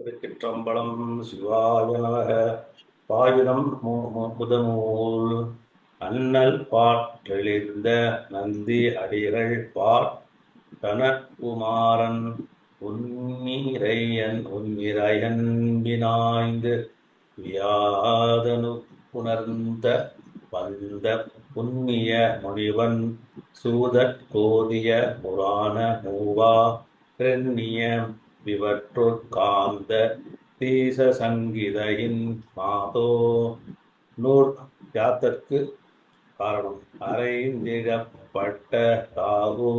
திருச்சிற்றம்பலம். சிவாய நமக. பாயிரம் முதமூல் அண்ணல் பாற்றெளிந்த நந்தி அடிகள் பாட்டனகுமாரன் உன்னிரையன்பினாய்ந்து வியாதனு புணர்ந்த வந்த புண்ணிய முனிவன் சூதற் கோதிய புராண மூவா ரெண்ணிய விவற்றுட் காந்த தீச சங்கிதையின் மாதோ நூல் யாத்தற்கு காரணம் அறைந்திடப்பட்ட ராகு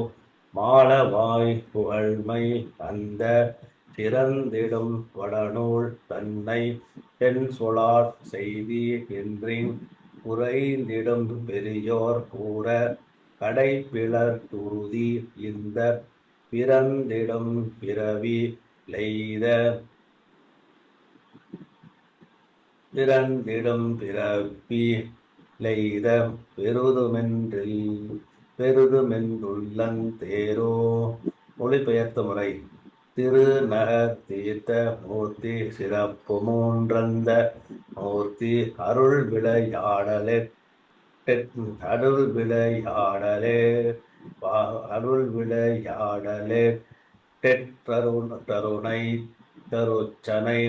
மாலவாய் புகழ்மை அந்த சிறந்திடும் வடநூல் தன்னை தென் சொலாற் செய்தி என்றின் உறைந்திடும் பெரியோர் கூற கடைப்பிளர் துருதி இந்த பிறந்திடும் பிறவி லெய்த பெருதுமென்றுள்ளங் தேரோ. மொழிபெயர்த்த முறை. திருநகர் தீர்த்த மூர்த்தி சிறப்பு மூன்றந்த மூர்த்தி அருள் விளையாடலே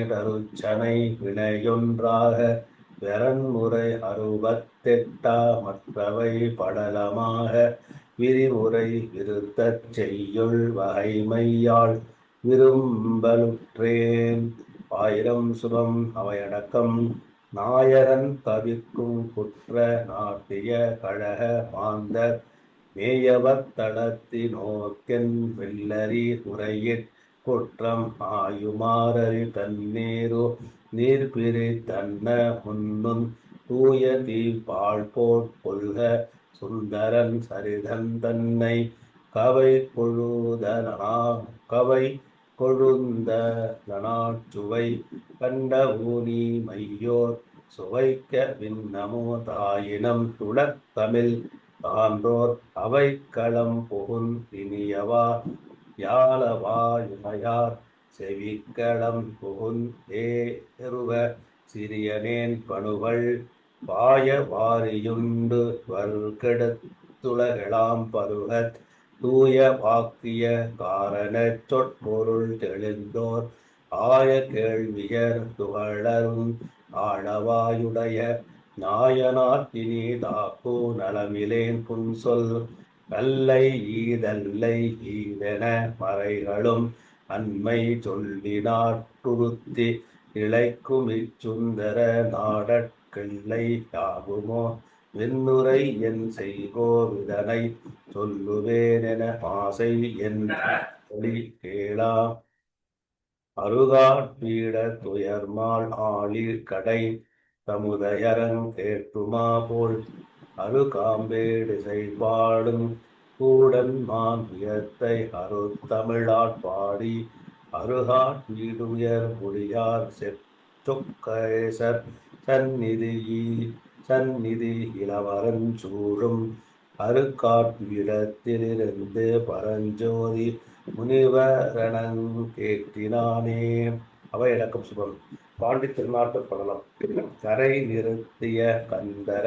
தருச்சனை வினையொன்றாக வெரன்முறை 68 மற்றவை படலமாக விரிமுறை விருத்தச் செய்யுள் வகைமையால் விரும்பலுற்றேன். ஆயிரம் சுபம் அவையடக்கம். நாயகன் தவிர்க்கும் குற்ற நாட்டிய கழக மாந்தர் மேயவர் தளத்தி நோக்கென் வெள்ளரி உரையிற் குற்றம் ஆயுமாறறி தண்ணீரு நீர்பிரி தன்ன முன்னும் தூய தீப்பால் போற் கொள்க சுந்தரன் சரிதன் தன்னை கவை கொழுந்தனாற் சுவை கண்ட ஊனி மையோர் சுவைக்க விண்ணமோ தாயினம் துளத்தமிழ் சான்றோர் அவைக்களம் புகுந் இனியவா யாளவாயுமையார் செவிக்களம் புகுந் தேருவ சிறியனேன் பணுவல் பாய வாரியுண்டு வர்க்கெடுத்துலகெலாம் பருகத் தூய வாக்கிய காரணச் சொற்பொருள் தெளிந்தோர் ஆய கேள்வியர் துகளரும் ஆளவாயுடைய நாயனார் இனி தாக்கு நலமிலேன் புன்சொல் கல்லை ஈதல்லை ஈதென மறைகளும் அண்மை சொல்லினாற்றுறுத்தி இழைக்குமிச் சுந்தர நாடற் கிள்ளை யாகுமோ வெண்ணுரை என் செய்கோ விதனை சொல்லுவேனென ஆசை என் ஒளி கேளா அருகாட் பீடத் துயர்மால் ஆழி கடை சமுதயரங் கேட்டுமா போல் அருகாம்பேடிசை பாடும் கூடன் மான் வியத்தை அருத்தமிழாற் பாடி அருகாட் வீடுயர் முடியார் சொக்கேசர் சந்நிதி இளவரன் சூழும் அருக்காட் பீடத்திலிருந்து பரஞ்சோதி முனிவரணங் கேட்டினானே. அவையடக்கம் சுபம். பாண்டி திருநாட்டு படலம். கரை நிறுத்திய கந்தர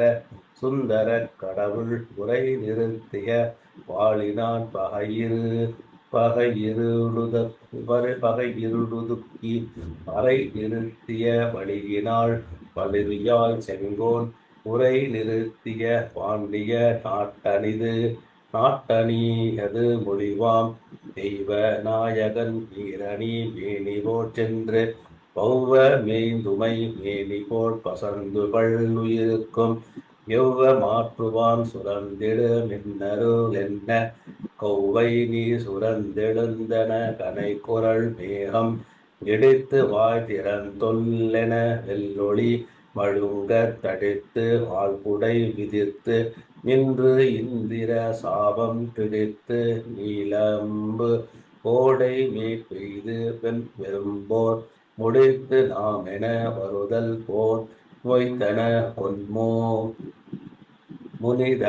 சுந்தர கடவுள் உரை நிறுத்திய வாழினான் பகையிருடுதுக்கி அறை நிறுத்திய வழியினாள் பழுதியால் செங்கோன் உரை நிறுத்திய பாண்டிய நாட்டணியது மொழிவாம் தெய்வ நாயகன் வீரணி மேனிபோற் சென்று பௌவ மேய்ந்துமை மேனிபோற் பசந்து பல்லுயிருக்கும் எவ்வ மாற்றுவான் சுரந்திடு மின்னருளென்ன கொவ்வை நீ சுரந்தெழுந்தன கனை குரல் மேகம் இடித்து வாய் திறந்தொல்லென வெள்ளொளி மழுங்கத் தடித்து வாழ்குடை விதிர்த்து நின்று இந்திர சாபம் பிடித்து நீலம்பு கோடை மேற்பெய்து வெண் பெரும்போர் முடித்து நாமென வருதல் போர் மொய்த்தன பொன்மோ முனித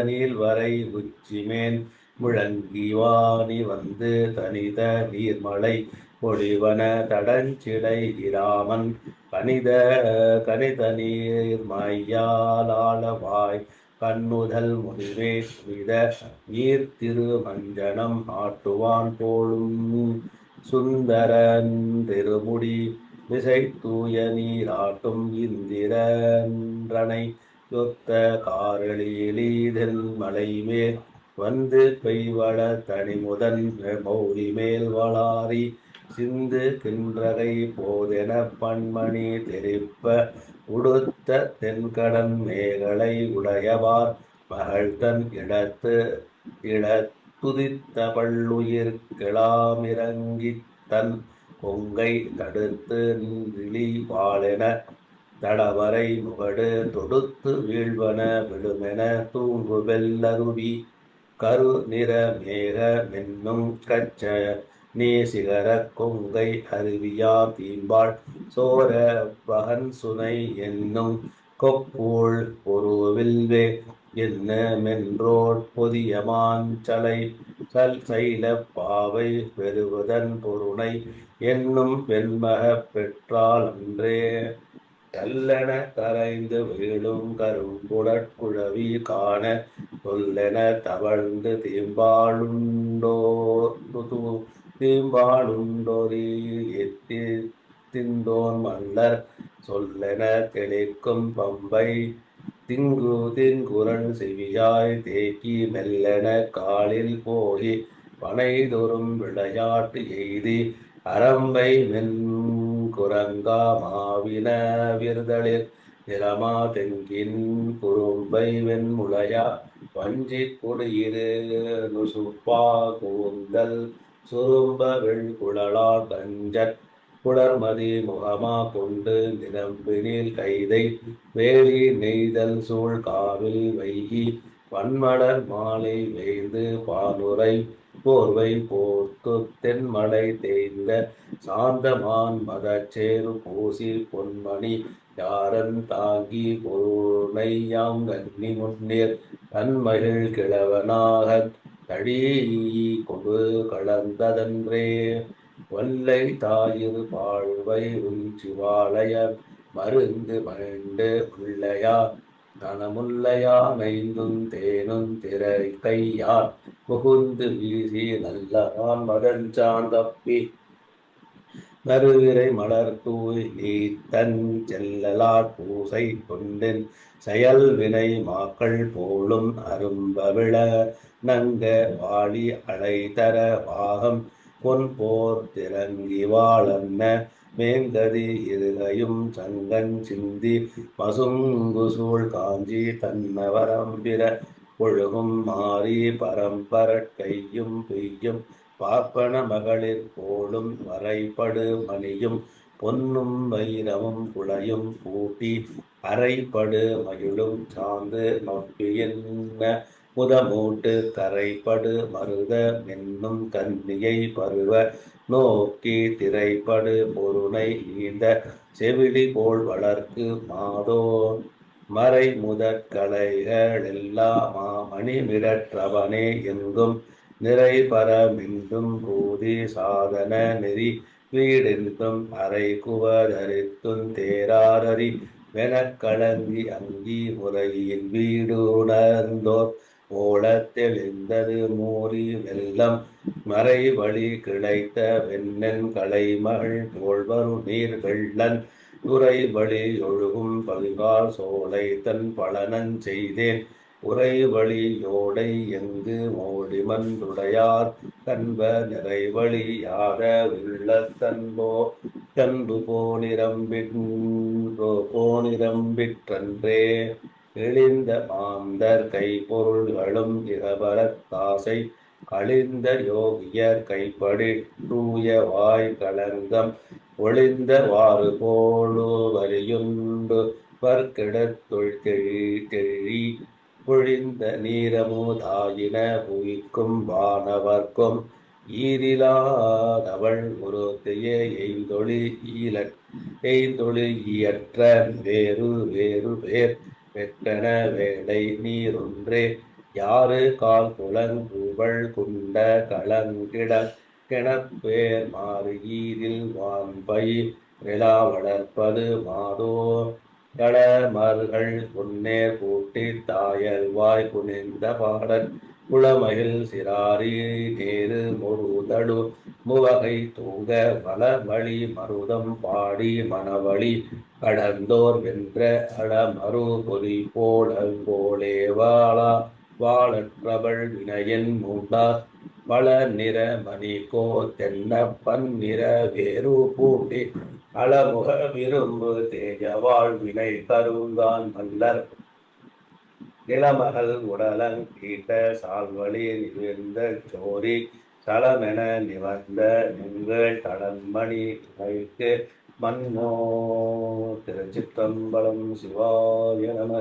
நீள் வரை உச்சிமேன் முழங்கி வாணி வந்து தனித நீர்மலை பொழிவன தடஞ்சிடை இராமன் கனித நீர் மையாலாளவாய் கண்ணுதல் முடிவே வித நீர் திருமஞ்சனம் ஆட்டுவான் போலும் சுந்தரன் திருமுடி விசை தூய நீராட்டும் இந்திரன்றனை யொத்த காரளிலீதல் மலைமேல் வந்து பெய்வள தனிமுதன் மௌரி மேல் வளாரி சிந்து கின்றகை போதென பன்மணி தெரிப்ப உடுத்த தென்கடன் மேகலை உடையவார் மகள்தன் இளத்துதித்த பள்ளுயிர் கிளாமிறங்கித் தன் கொங்கை தடுத்து நிழி வாழென தடவரை முகடு தொடுத்து வீழ்வன விழுமென தூங்கு வெள்ளருவி கரு நிற மேக மென்னும் கச்ச நேசிகர கொங்கை அருவியா தீம்பாள் சோர பகன் சுனை என்னும் கொப்பூள் பொருவில்வே என்ன மென்றோட் பொதியமான் சைல பாவை பெறுவதன் பொருணை என்னும் பெண்மக பெற்றால் அன்றே கல்லென கரைந்து வீழும் கரும்புடற்குழவி காண சொல்லென தவழ்ந்து தீம்பாளுண்டோரி திந்தோன் மல்லர் சொல்லென தெளிக்கும் பம்பை திங்குரல் செவியாய் தேக்கி மெல்லென காலில் போகி பனைதொரும் விளையாட்டு எய்தி அரம்பை குரங்கா மாவின விருதளிர் நிறமா தெங்கின் குறும்பை வெண்முளையா வஞ்சி குடியிரு நுசுப்பா கூந்தல் சுரும்ப வெள்குழலா கஞ்சற் குளர்மதி முகமா கொண்டு நிரம்பினில் கைதை வேலி நெய்தல் சூழ் காவில் வைகி வன்மலர் மாலை வேய்ந்து பாலுரை போர்வை போர்த்து தென்மலை தேய்ந்த சாந்தமான் மதச்சேரு பூசி பொன்மணி யாரன் தாங்கி பொருணையாம் கன்னி முன்னேர் தன்மகிழ் கிழவனாக தழி கொடு கலந்ததன்றே வல்லை தாயிரு பாழ்வை சிவாலய மருந்து மண்டு பிள்ளையா தனமுல்லையா நைந்தும் தேனும் திரை கையான் புகுந்து வீசி நல்லவான் மதன் சாந்தப்பி நறுவிரை மலர் தூய் நீத்தன் செல்லலார் பூசை கொண்டின் செயல் வினை மாக்கள் போலும் அரும்பவிழ நங்க வாழி அழைதர பாகம் பொன் போர் திறங்கி வாழன்ன மேங்கதி இருகையும் சங்கன் சிந்தி மசுங்கு சூழ் காஞ்சி தன்னவரம்பிர ஒழுகும் மாறி பரம்பரட்கையும் பெய்யும் பார்ப்பன மகளிர் போலும் வரைபடு மணியும் பொன்னும் வைரமும் குளையும் பூட்டி அரைப்படு மகிழும் சாந்து நொப்பியன்ன முதமூட்டு கரைப்படு மருத என்னும் கன்னியை பருவ நோக்கி திரைப்படு பொருணை நீந்த செவிலி போல் வளர்க்கு மாதோ மறை முதற் கலைகளெல்லா மாமணிமிடற்றவனே எங்கும் நிறைபர மின்றும் பூதி சாதன நெறி வீடென்றும் அரை குவதரித்தும் தேராரறி வெனக்கலங்கி அங்கி முறையின் வீடு உணர்ந்தோர் ஓளத் தெளிந்தது மூரி வெள்ளம் மறை வழி கிளைத்த வெண்ணென் கலைமகள் போல்வரு நீர் வெள்ளன் துறை வழி ஒழுகும் பல்கால் சோலை தன் பழனஞ் செய்தேன் உரை வழி யோடை எங்கு மோடிமன்றுடையார் கண்ப நிறைவழி யாக உள்ளத்தன்போ கண்டு போனிரம்பிற்றன்றே எளிந்த மாந்தர் கைப்பொருள்களும் இகபரத்தாசை கழிந்த யோகியர் கைப்படி தூய வாய் களங்கம் ஒளிந்த வாறு போழு வலியுண்டு வர்க்கெடத்தொழ் தெழி பொழிந்த நீரமுதாயின புவிக்கும் வானவர்க்கும் ஈரிலாதவள் ஒருத்தைய எய்தொழி இயற்ற வேறு வேறு பேர் பெற்றன வேலை நீரொன்றே யாறு கால் குளங்குவள் குண்ட களங்கிடக் கெனப்பேர் மாறு ஈரில் வான்பயிர் நிலா வளர்ப்பது மாதோ எளமர்கள் பொன்னேர் கூட்டித் தாயல்வாய் குனிந்த பாடல் குளமகிழ் சிறாரி நேரு முருதடு முவகை தூங்க வளவழி மருதம் பாடி மணவழி கடந்தோர் வென்ற அலமரு பொறி போலல் போலே வாழா வாழற்றவள் வினையன் மூண்டார் வள நிற மணிகோ தென்ன பன்னிற வேறு பூண்டி அளமுக விரும்பு தேஜ வாழ்வினை கருங்கான் மல்லர் நிலமகள் உடலங் கீட்ட சால்வழி நிமிர்ந்த சோரி சலமென நிவந்த எங்கள் தடன்மணி இமைக்கு மன்னோ. திருச்சிற்றம்பலம். சிவாய நம.